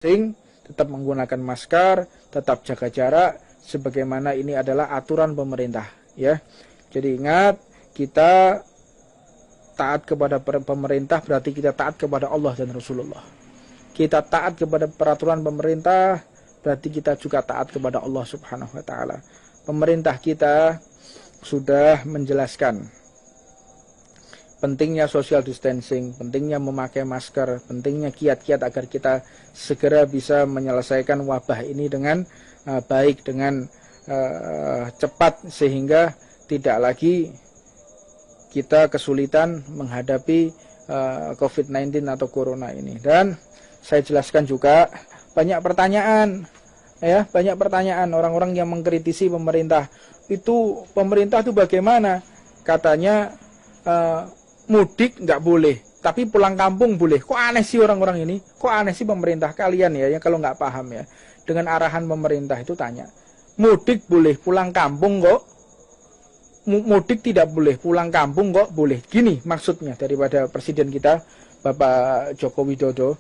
tetap menggunakan masker, tetap jaga jarak, sebagaimana ini adalah aturan pemerintah, ya. Jadi ingat, kita taat kepada pemerintah berarti kita taat kepada Allah dan Rasulullah. Kita taat kepada peraturan pemerintah berarti kita juga taat kepada Allah Subhanahu wa taala. Pemerintah kita sudah menjelaskan pentingnya social distancing, pentingnya memakai masker, pentingnya kiat-kiat agar kita segera bisa menyelesaikan wabah ini dengan baik, dengan cepat, sehingga tidak lagi kita kesulitan menghadapi COVID-19 atau Corona ini. Dan saya jelaskan juga banyak pertanyaan, ya, banyak pertanyaan orang-orang yang mengkritisi pemerintah. Pemerintah itu bagaimana? Katanya mudik nggak boleh, tapi pulang kampung boleh. Kok aneh sih orang-orang ini? Kok aneh sih pemerintah kalian ya? Yang kalau nggak paham ya, dengan arahan pemerintah itu tanya, mudik boleh, pulang kampung kok? Mudik tidak boleh, pulang kampung kok boleh? Gini maksudnya daripada Presiden kita, Bapak Joko Widodo.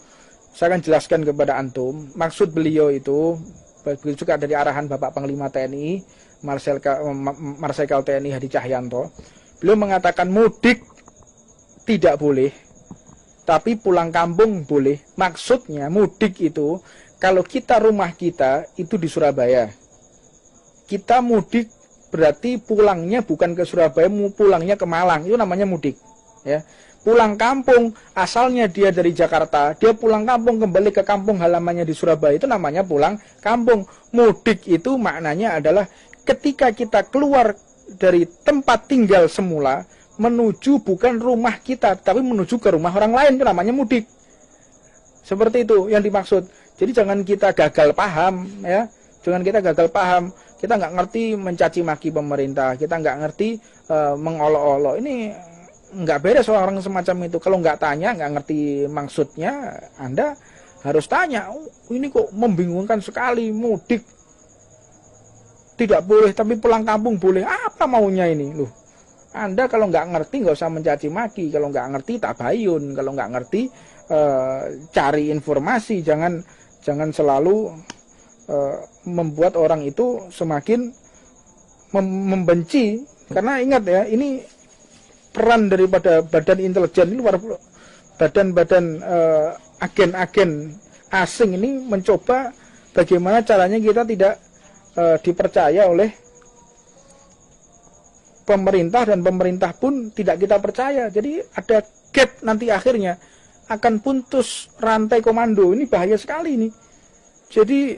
Saya akan jelaskan kepada antum. Maksud beliau itu, begitu juga dari arahan Bapak Panglima TNI, Marsikal TNI Hadi Cahyanto. Beliau mengatakan mudik tidak boleh, tapi pulang kampung boleh. Maksudnya mudik itu, kalau kita rumah kita itu di Surabaya, kita mudik berarti pulangnya bukan ke Surabaya, pulangnya ke Malang, itu namanya mudik, ya. Pulang kampung, asalnya dia dari Jakarta, dia pulang kampung kembali ke kampung halamannya di Surabaya, itu namanya pulang kampung. Mudik itu maknanya adalah ketika kita keluar dari tempat tinggal semula menuju bukan rumah kita, tapi menuju ke rumah orang lain, itu namanya mudik. Seperti itu yang dimaksud. Jadi jangan kita gagal paham, ya. Jangan kita gagal paham. Kita nggak ngerti mencaci maki pemerintah, kita nggak ngerti mengolok-olok. Ini nggak beres orang semacam itu. Kalau nggak tanya, nggak ngerti maksudnya, Anda harus tanya. Oh, ini kok membingungkan sekali, mudik tidak boleh, tapi pulang kampung boleh. Apa maunya ini, loh? Anda kalau nggak ngerti nggak usah mencaci maki, kalau nggak ngerti tabayun, kalau nggak ngerti cari informasi, jangan selalu membuat orang itu semakin membenci. Karena ingat ya, ini peran daripada badan intelijen ini, badan-badan agen-agen asing ini mencoba bagaimana caranya kita tidak dipercaya oleh pemerintah, dan pemerintah pun tidak kita percaya. Jadi ada gap, nanti akhirnya akan putus rantai komando. Ini bahaya sekali ini. Jadi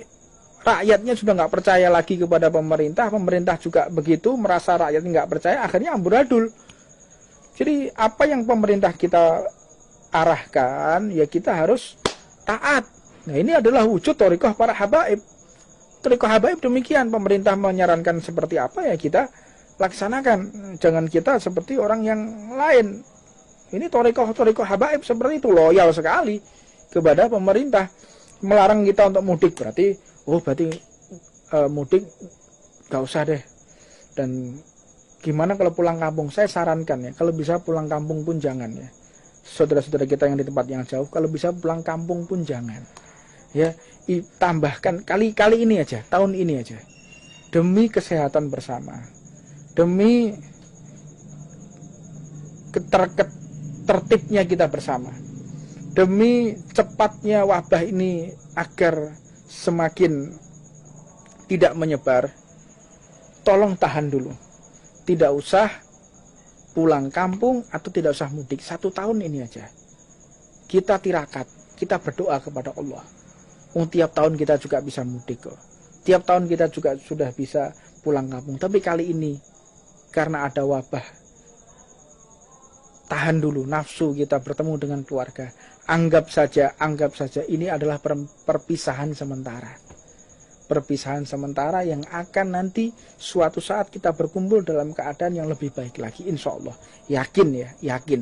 rakyatnya sudah nggak percaya lagi kepada pemerintah, pemerintah juga begitu, merasa rakyatnya nggak percaya, akhirnya amburadul. Jadi apa yang pemerintah kita arahkan, ya kita harus taat. Nah, ini adalah wujud thariqah para habaib. Thariqah habaib demikian, pemerintah menyarankan seperti apa, ya kita laksanakan. Jangan kita seperti orang yang lain. Ini thariqah habaib seperti itu, loyal sekali kepada pemerintah. Melarang kita untuk mudik berarti mudik gak usah deh. Dan gimana kalau pulang kampung? Saya sarankan ya, kalau bisa pulang kampung pun jangan ya. Saudara-saudara kita yang di tempat yang jauh, kalau bisa pulang kampung pun jangan. Ya, tambahkan kali ini aja, tahun ini aja. Demi kesehatan bersama, demi tertibnya kita bersama, demi cepatnya wabah ini agar semakin tidak menyebar, tolong tahan dulu. Tidak usah pulang kampung atau tidak usah mudik 1 tahun ini aja. Kita tirakat, kita berdoa kepada Allah. Tiap tahun kita juga bisa mudik kok. Tiap tahun kita juga sudah bisa pulang kampung. Tapi kali ini karena ada wabah, tahan dulu nafsu kita bertemu dengan keluarga. Anggap saja ini adalah perpisahan sementara. Perpisahan sementara yang akan nanti suatu saat kita berkumpul dalam keadaan yang lebih baik lagi, insya Allah. Yakin.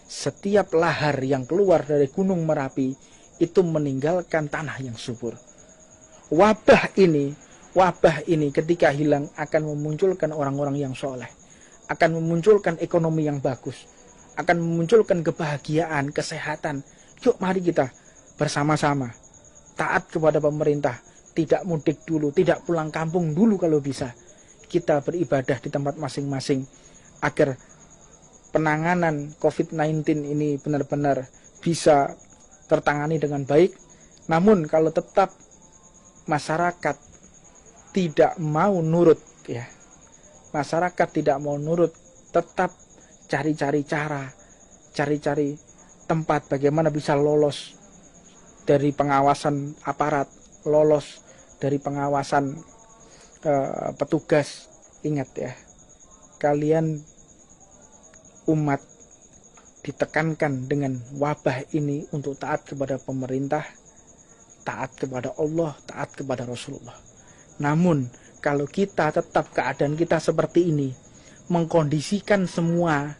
Setiap lahar yang keluar dari Gunung Merapi itu meninggalkan tanah yang subur. Wabah ini ketika hilang akan memunculkan orang-orang yang soleh, akan memunculkan ekonomi yang bagus, akan memunculkan kebahagiaan, kesehatan. Yuk mari kita bersama-sama taat kepada pemerintah, tidak mudik dulu, tidak pulang kampung dulu kalau bisa. Kita beribadah di tempat masing-masing agar penanganan COVID-19 ini benar-benar bisa tertangani dengan baik. Namun kalau tetap masyarakat tidak mau nurut, ya, masyarakat tidak mau nurut, tetap cari-cari cara, cari-cari tempat bagaimana bisa lolos dari pengawasan aparat, lolos dari pengawasan petugas. Ingat ya, kalian umat ditekankan dengan wabah ini untuk taat kepada pemerintah, taat kepada Allah, taat kepada Rasulullah. Namun kalau kita tetap keadaan kita seperti ini, mengkondisikan semua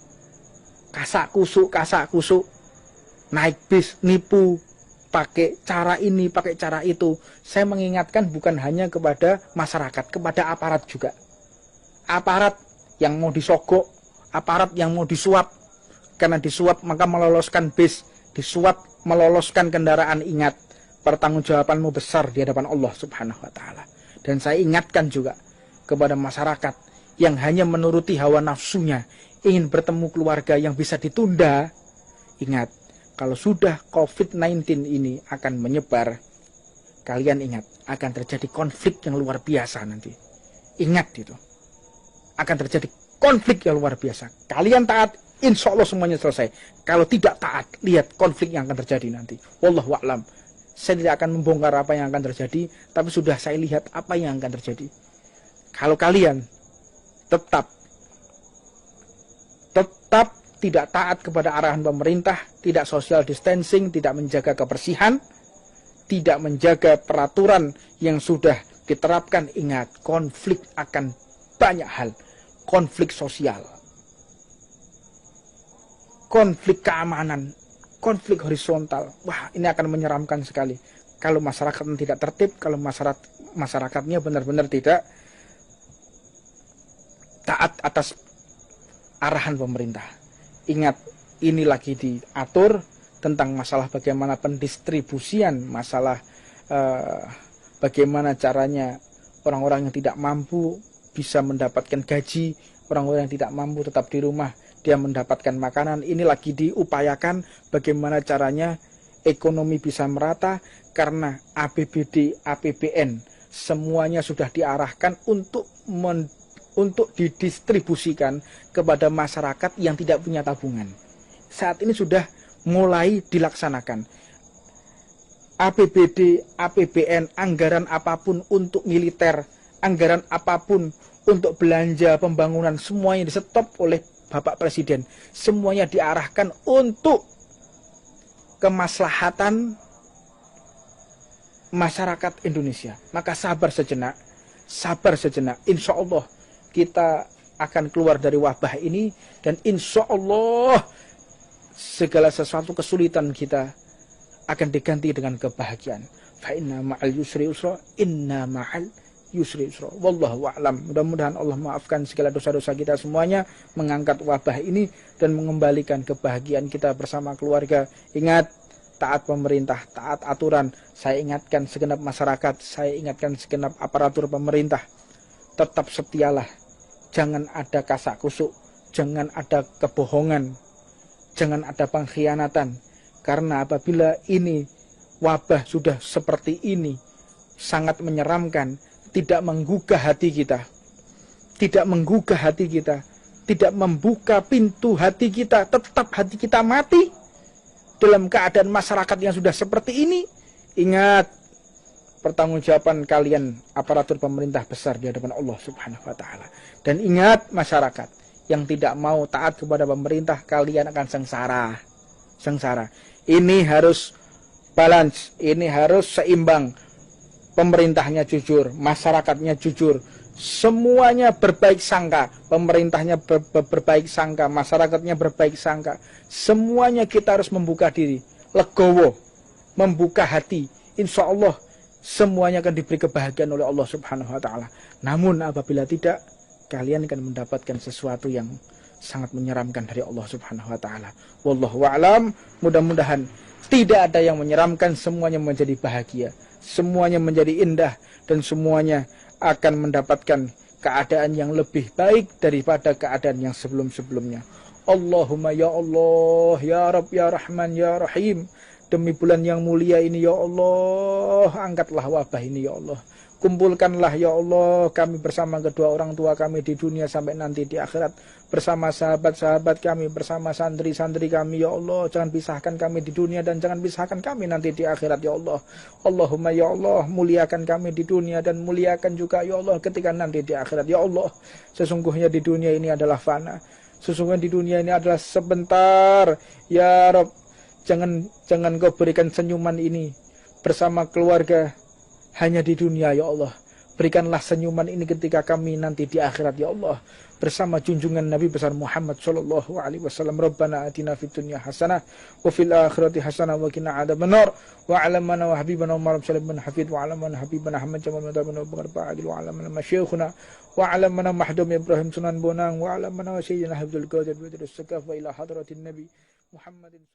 kasak kusuk, naik bis, nipu, pakai cara ini, pakai cara itu. Saya mengingatkan bukan hanya kepada masyarakat, kepada aparat juga. Aparat yang mau disogok, aparat yang mau disuap, karena disuap maka meloloskan bis, disuap meloloskan kendaraan. Ingat, pertanggungjawabanmu besar di hadapan Allah Subhanahu wa taala. Dan saya ingatkan juga kepada masyarakat yang hanya menuruti hawa nafsunya, ingin bertemu keluarga yang bisa ditunda. Ingat, kalau sudah COVID-19 ini akan menyebar, kalian ingat, akan terjadi konflik yang luar biasa nanti. Ingat itu. Akan terjadi konflik yang luar biasa. Kalian taat, insya Allah semuanya selesai. Kalau tidak taat, lihat konflik yang akan terjadi nanti. Wallahu a'lam. Saya tidak akan membongkar apa yang akan terjadi, tapi sudah saya lihat apa yang akan terjadi. Kalau kalian tetap tidak taat kepada arahan pemerintah, tidak social distancing, tidak menjaga kebersihan, tidak menjaga peraturan yang sudah diterapkan, ingat, konflik akan banyak hal. Konflik sosial, konflik keamanan, konflik horizontal. Wah, ini akan menyeramkan sekali. Kalau masyarakat tidak tertib, kalau masyarakatnya benar-benar tidak taat atas arahan pemerintah. Ingat, ini lagi diatur tentang masalah bagaimana pendistribusian, masalah bagaimana caranya orang-orang yang tidak mampu bisa mendapatkan gaji, orang-orang yang tidak mampu tetap di rumah, dia mendapatkan makanan. Ini lagi diupayakan bagaimana caranya ekonomi bisa merata, karena APBD, APBN semuanya sudah diarahkan untuk didistribusikan kepada masyarakat yang tidak punya tabungan. Saat ini sudah mulai dilaksanakan. APBD, APBN, anggaran apapun untuk militer, anggaran apapun untuk belanja pembangunan, semuanya disetop oleh Bapak Presiden. Semuanya diarahkan untuk kemaslahatan masyarakat Indonesia. Maka sabar sejenak, insya Allah kita akan keluar dari wabah ini, dan insya Allah segala sesuatu kesulitan kita akan diganti dengan kebahagiaan. Fa inna ma'al yusri usra, inna ma'al yusri usra. Wallahu a'lam. Mudah-mudahan Allah maafkan segala dosa-dosa kita semuanya, mengangkat wabah ini dan mengembalikan kebahagiaan kita bersama keluarga. Ingat, taat pemerintah, taat aturan. Saya ingatkan segenap masyarakat, saya ingatkan segenap aparatur pemerintah, tetap setialah. Jangan ada kasak kusuk, jangan ada kebohongan, jangan ada pengkhianatan. Karena apabila ini wabah sudah seperti ini, sangat menyeramkan, tidak menggugah hati kita, tidak menggugah hati kita, tidak membuka pintu hati kita, tetap hati kita mati dalam keadaan masyarakat yang sudah seperti ini. Ingat, pertanggungjawaban kalian aparatur pemerintah besar di hadapan Allah Subhanahu wa taala. Dan ingat, masyarakat yang tidak mau taat kepada pemerintah, kalian akan sengsara. Ini harus balance, ini harus seimbang. Pemerintahnya jujur, masyarakatnya jujur, semuanya berbaik sangka. Pemerintahnya berbaik sangka, masyarakatnya berbaik sangka. Semuanya kita harus membuka diri, legowo, membuka hati. Insya Allah semuanya akan diberi kebahagiaan oleh Allah Subhanahu wa taala. Namun apabila tidak, kalian akan mendapatkan sesuatu yang sangat menyeramkan dari Allah Subhanahu wa taala. Wallahu a'lam. Mudah-mudahan Tidak ada yang menyeramkan, semuanya menjadi bahagia, semuanya menjadi indah, dan semuanya akan mendapatkan keadaan yang lebih baik daripada keadaan yang sebelum-sebelumnya. Allahumma ya Allah, ya Rabb, ya Rahman, ya Rahim. Demi bulan yang mulia ini ya Allah, angkatlah wabah ini ya Allah. Kumpulkanlah ya Allah kami bersama kedua orang tua kami di dunia sampai nanti di akhirat. Bersama sahabat-sahabat kami, bersama santri-santri kami ya Allah. Jangan pisahkan kami di dunia dan jangan pisahkan kami nanti di akhirat ya Allah. Allahumma ya Allah, muliakan kami di dunia dan muliakan juga ya Allah ketika nanti di akhirat ya Allah. Sesungguhnya di dunia ini adalah fana. Sesungguhnya di dunia ini adalah sebentar. Ya Rabb, jangan kau berikan senyuman ini bersama keluarga hanya di dunia ya Allah. Berikanlah senyuman ini ketika kami nanti di akhirat ya Allah. Bersama junjungan Nabi besar Muhammad sallallahu alaihi wasallam. Rabbana atina fid dunya hasanah wa fil akhirati hasanah wa qina adzabannar. Wa 'alamana wa habibana wa marhamna hafid wa 'alamana habibana Ahmad Jamal Mudabana wa Baqara'il wa 'alamana masyayikhuna wa 'alamana mahdum Ibrahim Sunan Bonang wa 'alamana sayyidina Habibul Qadir wa Sakaf wa ila hadratin Nabi Muhammadin